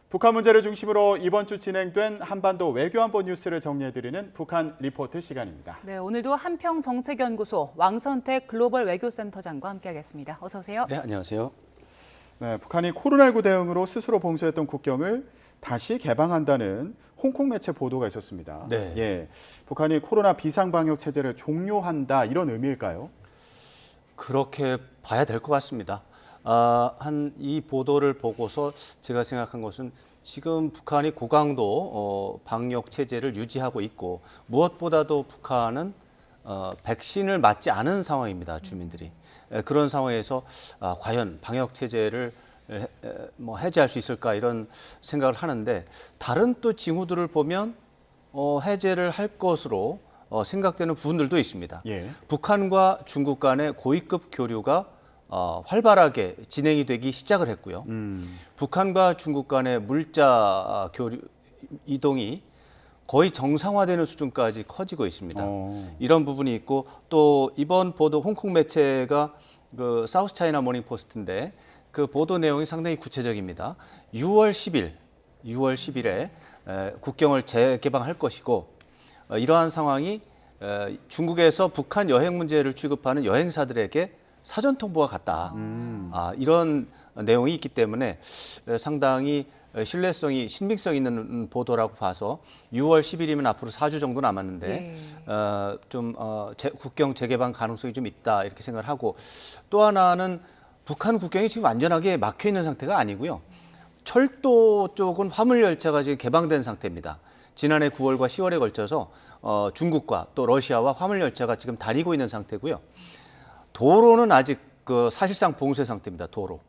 북한 문제를 중심으로 이번 주 진행된 한반도 외교안보 뉴스를 정리해드리는 북한 리포트 시간입니다. 네, 오늘도 한평정책연구소 왕선택 글로벌 외교센터장과 함께하겠습니다. 어서 오세요. 네, 안녕하세요. 네, 북한이 코로나19 대응으로 스스로 봉쇄했던 국경을 다시 개방한다는 홍콩 매체 보도가 있었습니다. 네. 예, 북한이 코로나 비상방역 체제를 종료한다 이런 의미일까요? 그렇게 봐야 될 것 같습니다. 이 보도를 보고서 제가 생각한 것은 지금 북한이 고강도 방역 체제를 유지하고 있고 무엇보다도 북한은 백신을 맞지 않은 상황입니다. 주민들이. 그런 상황에서 과연 방역 체제를 해제할 수 있을까 이런 생각을 하는데 다른 또 징후들을 보면 해제를 할 것으로 생각되는 부분들도 있습니다. 예. 북한과 중국 간의 고위급 교류가 활발하게 진행이 되기 시작을 했고요. 북한과 중국 간의 물자 교류 이동이 거의 정상화되는 수준까지 커지고 있습니다. 이런 부분이 있고 또 이번 보도 홍콩 매체가 그 사우스 차이나 모닝 포스트인데 그 보도 내용이 상당히 구체적입니다. 6월 10일에 국경을 재개방할 것이고 이러한 상황이 중국에서 북한 여행 문제를 취급하는 여행사들에게 사전 통보가 갔다. 이런 내용이 있기 때문에 상당히 신빙성 있는 보도라고 봐서 6월 10일이면 앞으로 4주 정도 남았는데 국경 재개방 가능성이 좀 있다 이렇게 생각을 하고 또 하나는 북한 국경이 지금 완전하게 막혀 있는 상태가 아니고요. 철도 쪽은 화물 열차가 지금 개방된 상태입니다. 지난해 9월과 10월에 걸쳐서 중국과 또 러시아와 화물 열차가 지금 다니고 있는 상태고요. 도로는 아직 사실상 봉쇄 상태입니다. 도로.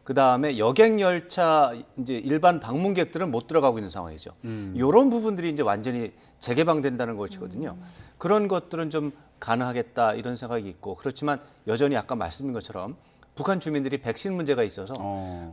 그 다음에 여객 열차 이제 일반 방문객들은 못 들어가고 있는 상황이죠. 이런 부분들이 이제 완전히 재개방된다는 것이거든요. 그런 것들은 좀 가능하겠다 이런 생각이 있고 그렇지만 여전히 아까 말씀드린 것처럼 북한 주민들이 백신 문제가 있어서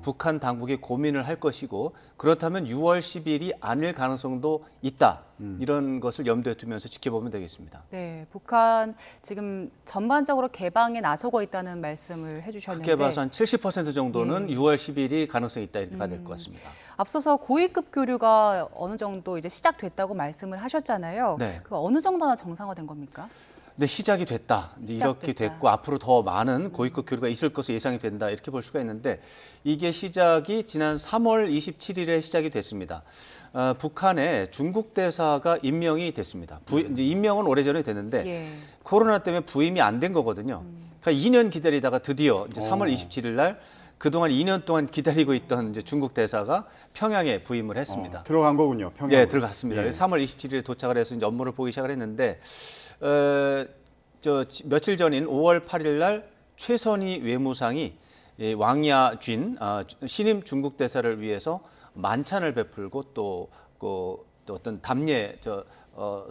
북한 당국이 고민을 할 것이고 그렇다면 6월 10일이 아닐 가능성도 있다. 이런 것을 염두에 두면서 지켜보면 되겠습니다. 네, 북한 지금 전반적으로 개방에 나서고 있다는 말씀을 해주셨는데 크게 봐서 한 70% 정도는 6월 10일이 가능성이 있다 이렇게 봐야 될 것 같습니다. 앞서서 고위급 교류가 어느 정도 이제 시작됐다고 말씀을 하셨잖아요. 네. 그 어느 정도나 정상화된 겁니까? 근데 시작이 됐다. 이제 이렇게 됐고 앞으로 더 많은 고위급 교류가 있을 것으로 예상이 된다. 이렇게 볼 수가 있는데 이게 시작이 지난 3월 27일에 시작이 됐습니다. 북한에 중국 대사가 임명이 됐습니다. 이제 임명은 오래전에 됐는데 코로나 때문에 부임이 안 된 거거든요. 그러니까 2년 기다리다가 드디어 이제 3월 27일 날 그동안 2년 동안 기다리고 있던 이제 중국 대사가 평양에 부임을 했습니다. 들어간 거군요. 평양. 네, 들어갔습니다. 예. 3월 27일에 도착을 해서 이제 업무를 보기 시작을 했는데 며칠 전인 5월 8일 날 최선희 외무상이 왕야쥔 신임 중국 대사를 위해서 만찬을 베풀고 또 어떤 담례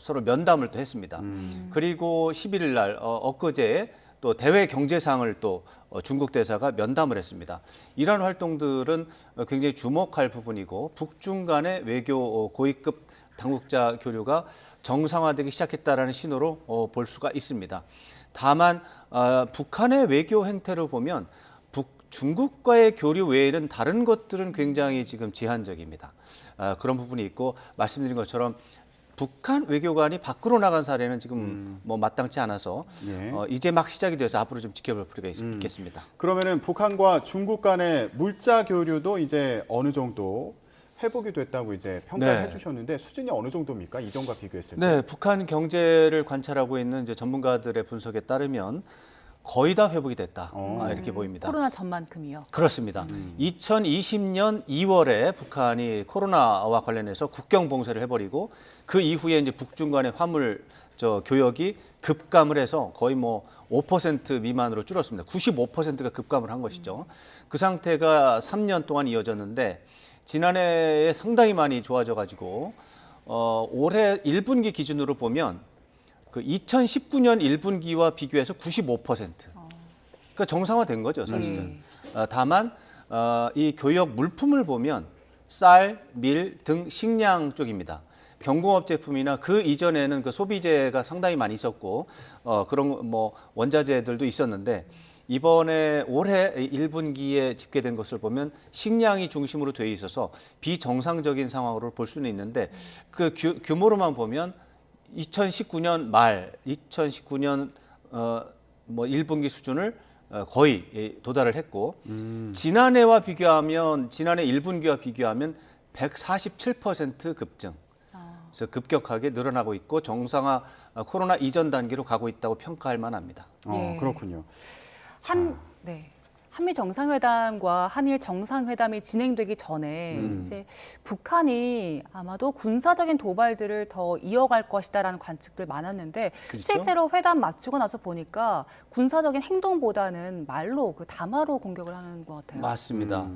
서로 면담을 또 했습니다. 그리고 11일 날 엊그제 또 대외 경제상을 또 중국 대사가 면담을 했습니다. 이러한 활동들은 굉장히 주목할 부분이고 북중 간의 외교 고위급 당국자 교류가 정상화되기 시작했다라는 신호로 볼 수가 있습니다. 다만 북한의 외교 행태를 보면 중국과의 교류 외에는 다른 것들은 굉장히 지금 제한적입니다. 그런 부분이 있고 말씀드린 것처럼 북한 외교관이 밖으로 나간 사례는 지금 마땅치 않아서 이제 막 시작이 돼서 앞으로 좀 지켜볼 필요가 있겠습니다. 그러면은 북한과 중국 간의 물자 교류도 이제 어느 정도 회복이 됐다고 이제 평가해 주셨는데 수준이 어느 정도입니까? 이전과 비교했을 때? 네, 북한 경제를 관찰하고 있는 이제 전문가들의 분석에 따르면 거의 다 회복이 됐다 이렇게 보입니다. 코로나 전만큼이요? 그렇습니다. 2020년 2월에 북한이 코로나와 관련해서 국경 봉쇄를 해버리고 그 이후에 이제 북중 간의 화물 교역이 급감을 해서 거의 5% 미만으로 줄었습니다. 95%가 급감을 한 것이죠. 그 상태가 3년 동안 이어졌는데 지난해에 상당히 많이 좋아져가지고 올해 1분기 기준으로 보면 그 2019년 1분기와 비교해서 95%. 그러니까 정상화된 거죠, 사실은. 다만 이 교역 물품을 보면 쌀, 밀 등 식량 쪽입니다. 경공업 제품이나 그 이전에는 그 소비재가 상당히 많이 있었고 그런 원자재들도 있었는데 이번에 올해 1분기에 집계된 것을 보면 식량이 중심으로 돼 있어서 비정상적인 상황으로 볼 수는 있는데 그 규모로만 보면 2019년 말, 2019년 뭐 1분기 수준을 거의 도달을 했고 지난해와 비교하면 지난해 1분기와 비교하면 147% 급증. 그래서 급격하게 늘어나고 있고 정상화 코로나 이전 단계로 가고 있다고 평가할 만합니다. 예. 그렇군요. 한미 정상회담과 한일 정상회담이 진행되기 전에 이제 북한이 아마도 군사적인 도발들을 더 이어갈 것이다라는 관측들 많았는데 그렇죠? 실제로 회담 마치고 나서 보니까 군사적인 행동보다는 말로 그 담화로 공격을 하는 것 같아요. 맞습니다.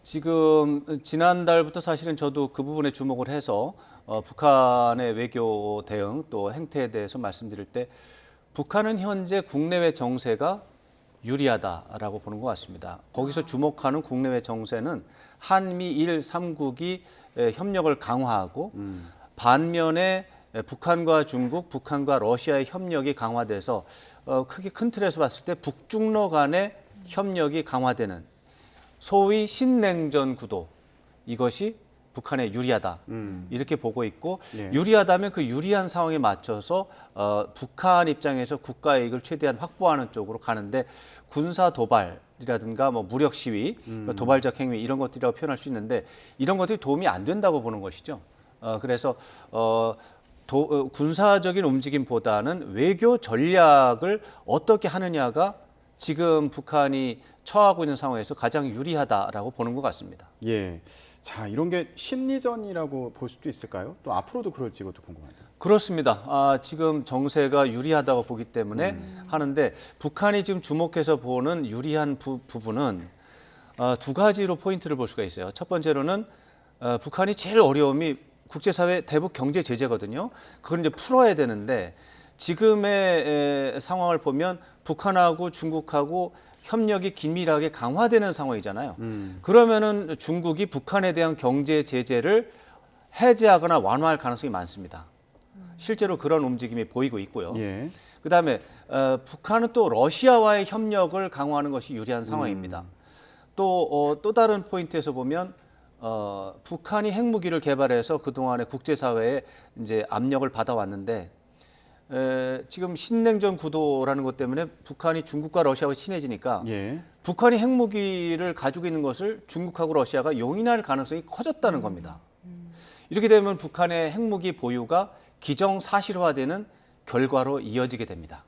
지금 지난달부터 사실은 저도 그 부분에 주목을 해서 북한의 외교 대응 또 행태에 대해서 말씀드릴 때 북한은 현재 국내외 정세가 유리하다라고 보는 것 같습니다. 거기서 주목하는 국내외 정세는 한미일 3국이 협력을 강화하고 반면에 북한과 중국, 북한과 러시아의 협력이 강화돼서 크게 큰 틀에서 봤을 때 북중러 간의 협력이 강화되는 소위 신냉전 구도 이것이 북한에 유리하다 이렇게 보고 있고 예. 유리하다면 그 유리한 상황에 맞춰서 북한 입장에서 국가 이익을 최대한 확보하는 쪽으로 가는데 군사 도발이라든가 뭐 무력 시위, 도발적 행위 이런 것들이라고 표현할 수 있는데 이런 것들이 도움이 안 된다고 보는 것이죠. 그래서 군사적인 움직임보다는 외교 전략을 어떻게 하느냐가 지금 북한이 처하고 있는 상황에서 가장 유리하다라고 보는 것 같습니다. 예. 자, 이런 게 심리전이라고 볼 수도 있을까요? 또 앞으로도 그럴지 이것도 궁금합니다. 그렇습니다. 지금 정세가 유리하다고 보기 때문에 하는데 북한이 지금 주목해서 보는 유리한 부분은 두 가지로 포인트를 볼 수가 있어요. 첫 번째로는 북한이 제일 어려움이 국제사회 대북 경제 제재거든요. 그걸 이제 풀어야 되는데 지금의 상황을 보면 북한하고 중국하고 협력이 긴밀하게 강화되는 상황이잖아요. 그러면은 중국이 북한에 대한 경제 제재를 해제하거나 완화할 가능성이 많습니다. 실제로 그런 움직임이 보이고 있고요. 예. 그다음에 북한은 또 러시아와의 협력을 강화하는 것이 유리한 상황입니다. 또 다른 포인트에서 보면 북한이 핵무기를 개발해서 그동안의 국제사회에 이제 압력을 받아왔는데 지금 신냉전 구도라는 것 때문에 북한이 중국과 러시아와 친해지니까 예. 북한이 핵무기를 가지고 있는 것을 중국하고 러시아가 용인할 가능성이 커졌다는 겁니다. 이렇게 되면 북한의 핵무기 보유가 기정사실화되는 결과로 이어지게 됩니다.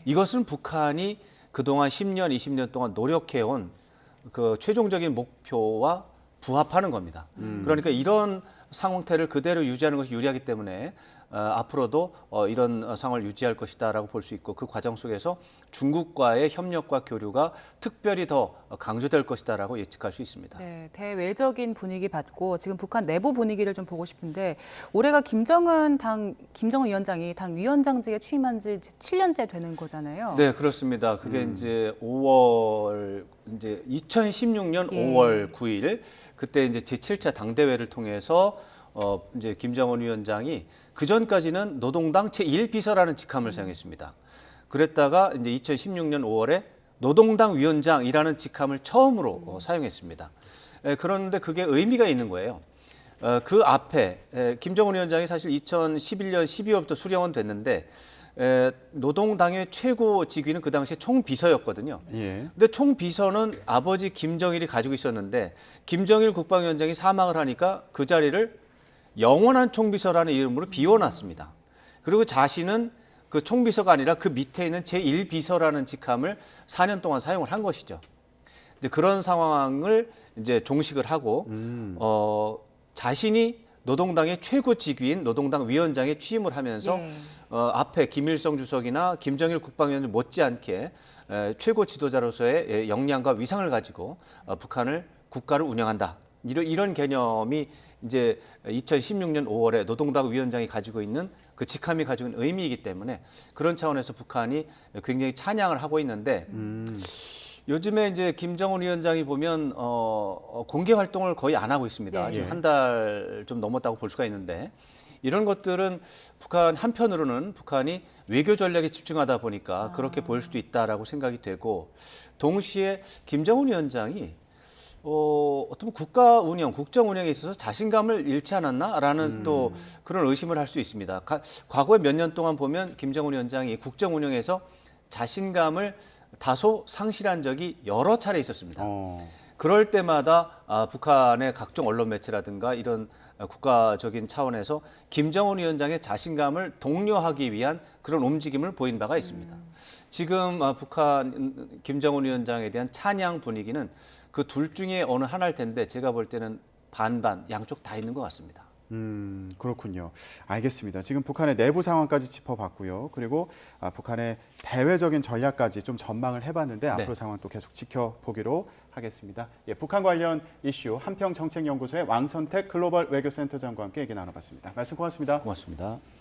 이것은 북한이 그동안 10년, 20년 동안 노력해온 그 최종적인 목표와 부합하는 겁니다. 그러니까 이런 상태를 그대로 유지하는 것이 유리하기 때문에 앞으로도 이런 상황을 유지할 것이다라고 볼 수 있고 그 과정 속에서 중국과의 협력과 교류가 특별히 더 강조될 것이다라고 예측할 수 있습니다. 네, 대외적인 분위기 받고 지금 북한 내부 분위기를 좀 보고 싶은데 올해가 김정은 위원장이 당 위원장직에 취임한 지 7년째 되는 거잖아요. 네, 그렇습니다. 그게 이제 5월 이제 2016년 예. 5월 9일 그때 이제 제7차 당대회를 통해서 이제 김정은 위원장이 그 전까지는 노동당 제1비서라는 직함을 사용했습니다. 그랬다가 이제 2016년 5월에 노동당 위원장이라는 직함을 처음으로 사용했습니다. 그런데 그게 의미가 있는 거예요. 그 앞에 김정은 위원장이 사실 2011년 12월부터 수령은 됐는데 노동당의 최고 직위는 그 당시에 총비서였거든요. 예. 근데 총비서는 아버지 김정일이 가지고 있었는데 김정일 국방위원장이 사망을 하니까 그 자리를 영원한 총비서라는 이름으로 비워놨습니다. 그리고 자신은 그 총비서가 아니라 그 밑에 있는 제1비서라는 직함을 4년 동안 사용을 한 것이죠. 근데 그런 상황을 이제 종식을 하고 자신이 노동당의 최고 직위인 노동당 위원장에 취임을 하면서 예. 앞에 김일성 주석이나 김정일 국방위원장 못지않게 최고 지도자로서의 역량과 위상을 가지고 북한을 국가를 운영한다. 이런 개념이 이제 2016년 5월에 노동당 위원장이 가지고 있는 그 직함이 가지고 있는 의미이기 때문에 그런 차원에서 북한이 굉장히 찬양을 하고 있는데 요즘에 이제 김정은 위원장이 보면 공개 활동을 거의 안 하고 있습니다. 네. 지금 한 달 좀 넘었다고 볼 수가 있는데 이런 것들은 북한 한편으로는 북한이 외교 전략에 집중하다 보니까 그렇게 보일 수도 있다라고 생각이 되고 동시에 김정은 위원장이 어떤 국가 운영, 국정 운영에 있어서 자신감을 잃지 않았나라는 또 그런 의심을 할 수 있습니다. 과거에 몇 년 동안 보면 김정은 위원장이 국정 운영에서 자신감을 다소 상실한 적이 여러 차례 있었습니다. 그럴 때마다 북한의 각종 언론 매체라든가 이런 국가적인 차원에서 김정은 위원장의 자신감을 독려하기 위한 그런 움직임을 보인 바가 있습니다. 지금 북한 김정은 위원장에 대한 찬양 분위기는 그 둘 중에 어느 하나일 텐데 제가 볼 때는 반반 양쪽 다 있는 것 같습니다. 그렇군요. 알겠습니다. 지금 북한의 내부 상황까지 짚어봤고요. 그리고 북한의 대외적인 전략까지 좀 전망을 해봤는데 앞으로 상황 또 계속 지켜보기로 하겠습니다. 예, 북한 관련 이슈 한평정책연구소의 왕선택 글로벌 외교센터장과 함께 얘기 나눠봤습니다. 말씀 고맙습니다. 고맙습니다.